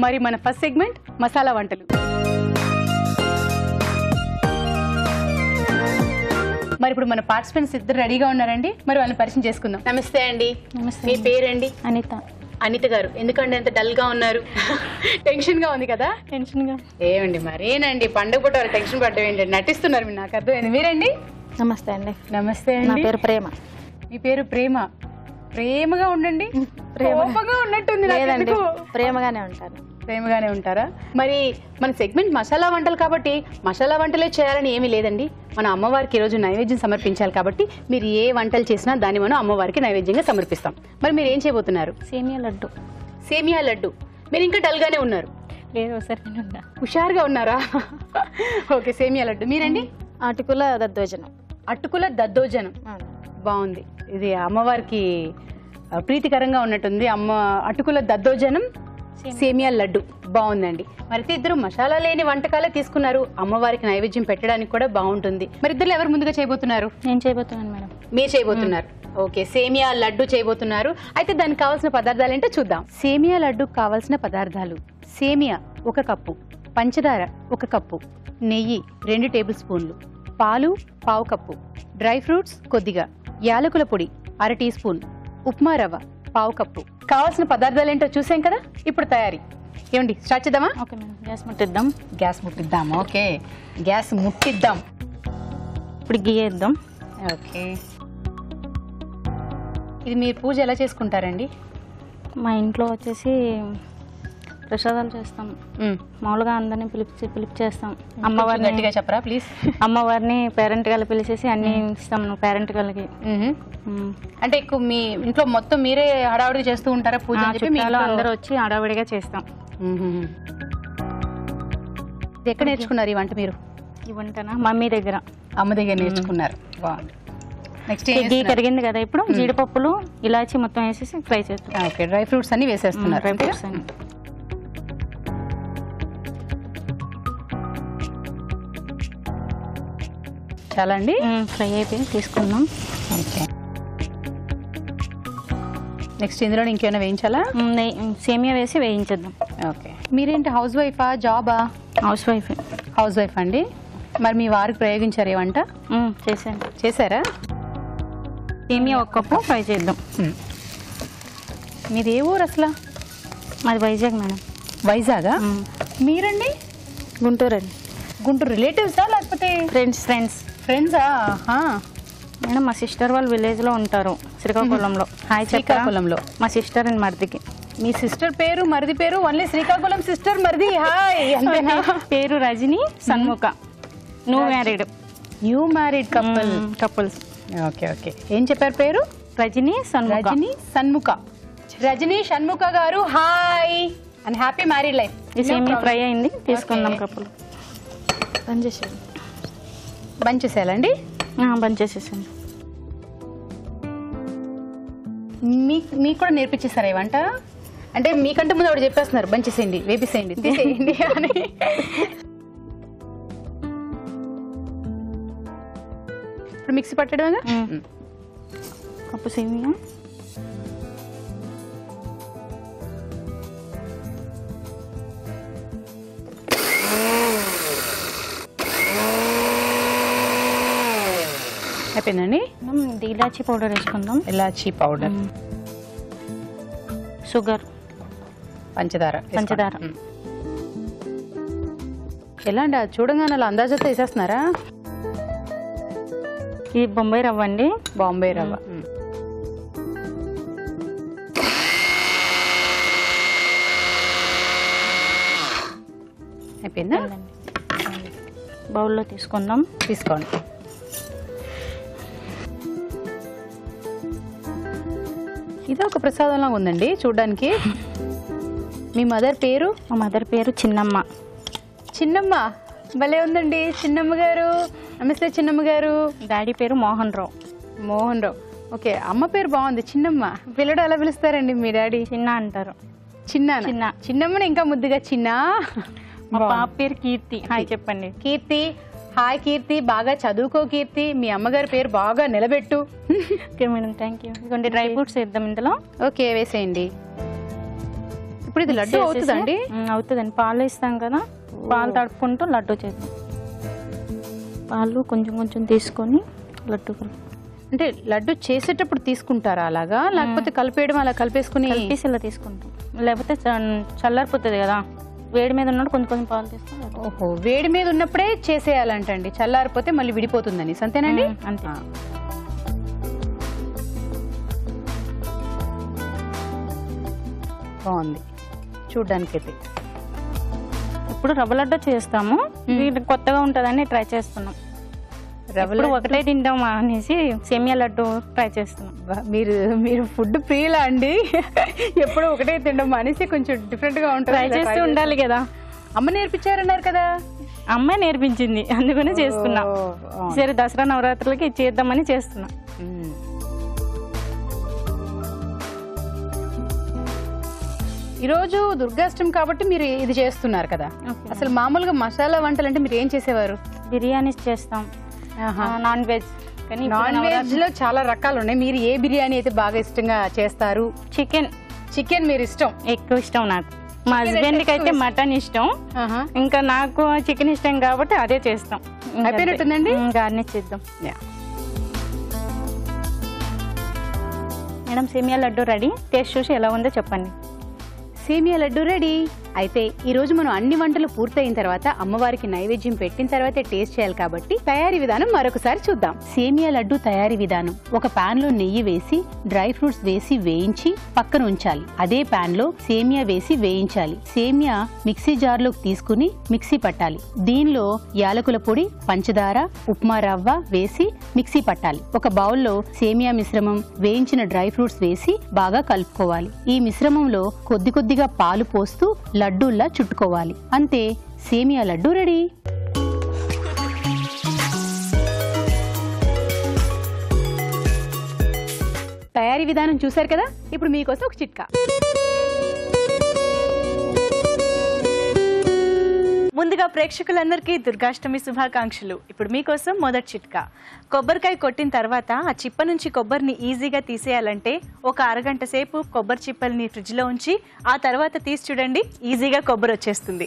మరి మన first segment masala వంటలు. మరి ఇప్పుడు మన పార్టిసిపెంట్స్ ఇద్దరు రెడీగా ఉన్నారండి, మరి వాళ్ళని పరిచయం చేసుకుందాం. నమస్తే అండి. నమస్తే. మీ పేరండి? అనిత. అనిత గారు, ఎందుకంటే అంత డల్ గా ఉన్నారు? టెన్షన్ గా ఉంది కదా? టెన్షన్ గా ఏమండి మరేనండి, పండుగ పూట వాళ్ళు టెన్షన్ పడ్డం ఏంటండి, నటిస్తున్నారు మీరు, నాకు అర్థమైంది. మీరండి? నమస్తే అండి. నమస్తే నా అండి. పేరు ప్రేమ. మీ పేరు ప్రేమ. ప్రేమగా ఉండండి. ప్రేమగా ఉన్నట్టుంది. లేదండి, ప్రేమగానే ఉంటాను. ప్రేమగానే ఉంటారా? మరి మన సెగ్మెంట్ మసాలా వంటలు కాబట్టి మసాలా వంటలే చేయాలని ఏమీ లేదండి. మన అమ్మవారికి ఈరోజు నైవేద్యం సమర్పించాలి కాబట్టి మీరు ఏ వంటలు చేసినా దాన్ని మనం అమ్మవారికి నైవేద్యంగా సమర్పిస్తాం. మరి మీరు ఏం చేయబోతున్నారు? సేమియా లడ్డు. సేమియా లడ్డు. మీరు ఇంకా డల్గానే ఉన్నారు. లేదు సరే, హుషారుగా ఉన్నారా? ఓకే, సేమియా లడ్డు. మీరండి? అటుకుల దద్దోజనం. అటుకుల దద్దోజనం. బాగుంది. ఇది అమ్మవారికి ప్రీతికరంగా ఉన్నట్టుంది. అటుకుల దద్దోజనం, సేమియా లడ్డు. బాగుందండి. మరైతే ఇద్దరు మసాలా లేని వంటకాలే తీసుకున్నారు, అమ్మవారికి నైవేద్యం పెట్టడానికి కూడా బాగుంటుంది. మరి ఇద్దరు ఎవరు ముందుగా చేయబోతున్నారు? నేను చేయబోతున్నాను మేడం. మీరు చేయబోతున్నారు. ఓకే, సేమియా లడ్డు చేయబోతున్నారు. అయితే దానికి కావాల్సిన పదార్థాలు ఏంటో చూద్దాం. సేమియా లడ్డు కావాల్సిన పదార్థాలు: సేమియా 1 కప్పు, పంచదార 1 కప్పు, నెయ్యి 2 టేబుల్ స్పూన్లు, పాలు 1/2 కప్పు, డ్రై ఫ్రూట్స్ కొద్దిగా, యాలకుల పొడి 1/2 టీ స్పూన్, ఉప్మా రవ్వ 1/2 కప్పు. కావాల్సిన పదార్థాలు ఏంటో చూసాం కదా, ఇప్పుడు తయారీ. ఏమండి, స్టార్ట్ చేద్దామా? ఓకే మేడం, గ్యాస్ ముట్టిద్దాం. గ్యాస్ ముట్టిద్దాం. ఓకే, గ్యాస్ ముట్టిద్దాం. ఇప్పుడు గీ వేద్దాం. ఓకే, ఇది మీరు పూజ ఎలా చేసుకుంటారండి? మా ఇంట్లో వచ్చేసి ప్రసాదాలు చేస్తాం. మామూలుగా అందరినీ పిలిపి చేస్తాం. అమ్మవారిని గట్టిగా చెప్పరా ప్లీజ్. అమ్మవారిని పేరెంట్ గారు పిలిచేసి అన్ని ఇస్తాం పేరెంట్ గారికి. అంటే ఎక్కువ మీ ఇంట్లో మొత్తం మీరే హడావుడిగా చేస్తూ ఉంటారా పూజ? అందరూ వచ్చి హడావుడిగా చేస్తాం. ఎక్కడ నేర్చుకున్నారు ఈ వంట మీరు? ఈ వంటనా మమ్మీ దగ్గర, అమ్మ దగ్గర నేర్చుకున్నారు. బాగుంది. నెక్స్ట్ గీ కరిగింది కదా, ఇప్పుడు జీడిపప్పులు ఇలాచి మొత్తం వేసేసి ఫ్రై చేస్తాం. ఓకే, డ్రై ఫ్రూట్స్ అన్ని వేసేస్తున్నారు. డ్రై ఫ్రూట్స్ అన్ని చాలా అండి, ఫ్రై అయిపోయి తీసుకుందాం. ఓకే, నెక్స్ట్ ఇందులో ఇంకేమైనా వేయించాలా? సేమియా వేసి వేయించేద్దాం. ఓకే, మీరేంటి హౌస్ వైఫా జాబా? House wife. హౌస్ వైఫ్ అండి. మరి మీ వారికి ప్రయోగించారు ఏ వంట? చేశాను. చేశారా? సేమియా 1 కప్పు ఫ్రై చేద్దాం. మీది ఏ ఊరు అసలు? మాది వైజాగ్ మేడం. వైజాగా? మీరండి? గుంటూరు అండి. గుంటూరు రిలేటివ్సా లేకపోతే ఫ్రెండ్స్? ఫ్రెండ్సా? మేడం మా సిస్టర్ వాళ్ళు విలేజ్లో ఉంటారు, శ్రీకాకుళంలో. హాయ్, శ్రీకాకుళంలో. మా సిస్టర్ అండ్ మరిదికి. మీ సిస్టర్ పేరు మరిది పేరు ఓన్లీ శ్రీకాకుళం సిస్టర్ మరిది? హాయ్, అంతేనా? పేరు Rajani, Sanmukha. New married couples. Okay okay, ఏం చెప్పారు పేరు? Rajani Sanmukha. Rajani Shanmukha garu, hi and happy married life. ఈ సేమియా ఫ్రై అయింది, తీసుకుందాం కప్పులు. బంద్ చేసేయాలండి. బంద్ చేసేసాను. మీకు కూడా నేర్పించేస్తారా ఈ వంట? అంటే మీకంటే ముందు ఆవిడ చెప్పేస్తున్నారు బంద్ చేసేయండి, వేపేసేయండి, తీసేయండి అని. ఇప్పుడు మిక్సీ పట్టడం. కప్పు సేమియా, అయిపోయిందండి. ఇలాచీ పౌడర్ వేసుకుందాం. ఇలాచీ పౌడర్, షుగర్, పంచదార. ఎలా అండి, చూడంగానే అలా అందాజతో వేసేస్తున్నారా? ఇది బొంబాయి రవ్వ అండి. బాంబే రవ్వ. అయిపోయిందా? బౌల్లో తీసుకుందాం. తీసుకోండి. ఇది ఒక ప్రసాదంలా ఉందండి చూడడానికి. మీ మదర్ పేరు? మా మదర్ పేరు చిన్నమ్మ. చిన్నమ్మ భలే ఉందండి. చిన్నమ్మ గారు, నమస్తే చిన్నమ్మ గారు. డాడీ పేరు మోహన్ రావు. మోహన్ రావు. ఓకే, అమ్మ పేరు బాగుంది చిన్నమ్మ. పిల్లడు ఎలా పిలుస్తారండి మీ డాడీ? చిన్న అంటారు. చిన్నమ్మని ఇంకా ముద్దుగా చిన్న. మా పాప పేరు కీర్తి. హాయ్ చెప్పండి. కీర్తి, హాయ్ కీర్తి. బాగా చదువుకో కీర్తి. మీ అమ్మగారి పేరు బాగా నిలబెట్టు. Okay madam, thank you. ఇదిగోండి డ్రై ఫ్రూట్స్ వేద్దాం ఇందులో. ఓకే, వేసేయండి. ఇప్పుడు ఇది లడ్డు అవుతుందండి? అవుతుందండి. పాలు ఇస్తాం కదా, పాలు తడుపుకుంటూ లడ్డు చేద్దాం. పాలు కొంచెం కొంచెం తీసుకొని లడ్డు అంటే లడ్డు చేసేటప్పుడు తీసుకుంటారా అలాగా, లేకపోతే కలిపేయడం అలా కలిపేసుకుని కలిపేసి ఇలా తీసుకుంటాం. లేకపోతే చల్లారిపోతుంది కదా, వేడి మీద ఉన్నప్పుడు కొంచెం కొంచెం పాలు తీసుకుంటాం. ఓహో, వేడి మీద ఉన్నప్పుడే చేసేయాలంటండి, చల్లారిపోతే మళ్ళీ విడిపోతుందని. అంతేనండి? అంతే. బాగుంది చూడ్డానికైతే. ఇప్పుడు రవ్వ లడ్డు చేస్తాము, వీటి కొత్తగా ఉంటుందని ట్రై చేస్తున్నాం. రవ్వ ఒకటే తింటాం అనేసి సేమియా లడ్డు ట్రై చేస్తున్నాం. మీరు ఫుడ్ ప్రియులా అండి? ఎప్పుడు ఒకటే తినడం అనేసి కొంచెం డిఫరెంట్ గా ఉంటుంది, ట్రై చేస్తూ ఉండాలి కదా. అమ్మ నేర్పించారన్నారు కదా? అమ్మాయి నేర్పించింది, అందుకనే చేస్తున్నా. సరే దసరా నవరాత్రులకి చేద్దామని చేస్తున్నా. ఈరోజు దుర్గాష్టమి కాబట్టి మీరు ఇది చేస్తున్నారు కదా. అసలు మామూలుగా మసాలా వంటలు అంటే మీరు ఏం చేసేవారు? బిర్యానీస్ చేస్తాం, నాన్ వెజ్. కానీ నాన్ వెజ్ లో చాలా రకాలు ఉన్నాయి. మీరు ఏ బిర్యానీ అయితే బాగా ఇష్టంగా చేస్తారు? చికెన్ మీరు ఇష్టం? ఎక్కువ ఇష్టం నాకు. మా హస్బెండ్ కి అయితే మటన్ ఇష్టం, ఇంకా నాకు చికెన్ ఇష్టం కాబట్టి అదే చేస్తాం. అయిపోయినట్టుందండి, గార్నిష్ చేద్దాం. మేడం సేమియా లడ్డు రెడీ. టేస్ట్ చూసి ఎలా ఉందో చెప్పండి. సేమియా లడ్డు రెడీ. అయితే ఈ రోజు మనం అన్ని వంటలు పూర్తయిన తర్వాత అమ్మవారికి నైవేద్యం పెట్టిన తర్వాతే టేస్ట్ చేయాలి కాబట్టి తయారీ విధానం మరొకసారి చూద్దాం. సేమియా లడ్డు తయారీ విధానం: ఒక పాన్ లో నెయ్యి వేసి డ్రై ఫ్రూట్స్ వేసి వేయించి పక్కన ఉంచాలి. అదే పాన్ లో సేమియా వేసి వేయించాలి. సేమియా మిక్సీ జార్ లోకి తీసుకుని మిక్సీ పట్టాలి. దీనిలో యాలకుల పొడి, పంచదార, ఉప్మా రవ్వ వేసి మిక్సీ పట్టాలి. ఒక బౌల్లో సేమియా మిశ్రమం, వేయించిన డ్రై ఫ్రూట్స్ వేసి బాగా కలుపుకోవాలి. ఈ మిశ్రమంలో కొద్ది కొద్దిగా పాలు పోస్తూ లడ్డూల్లా చుట్టుకోవాలి. అంతే, సేమియా లడ్డు రెడీ. తయారీ విధానం చూశారు కదా. ఇప్పుడు మీకోసం ఒక చిట్కా. ముందుగా ప్రేక్షకులందరికీ దుర్గాష్టమి శుభాకాంక్షలు. ఇప్పుడు మీకోసం మొదటి చిట్కా. కొబ్బరికాయ కొట్టిన తర్వాత ఆ చిప్ప నుంచి కొబ్బరిని ఈజీగా తీసేయాలంటే ఒక అరగంట సేపు కొబ్బరి చిప్పల్ని ఫ్రిడ్జ్లో ఉంచి ఆ తర్వాత తీసి చూడండి, ఈజీగా కొబ్బరి వచ్చేస్తుంది.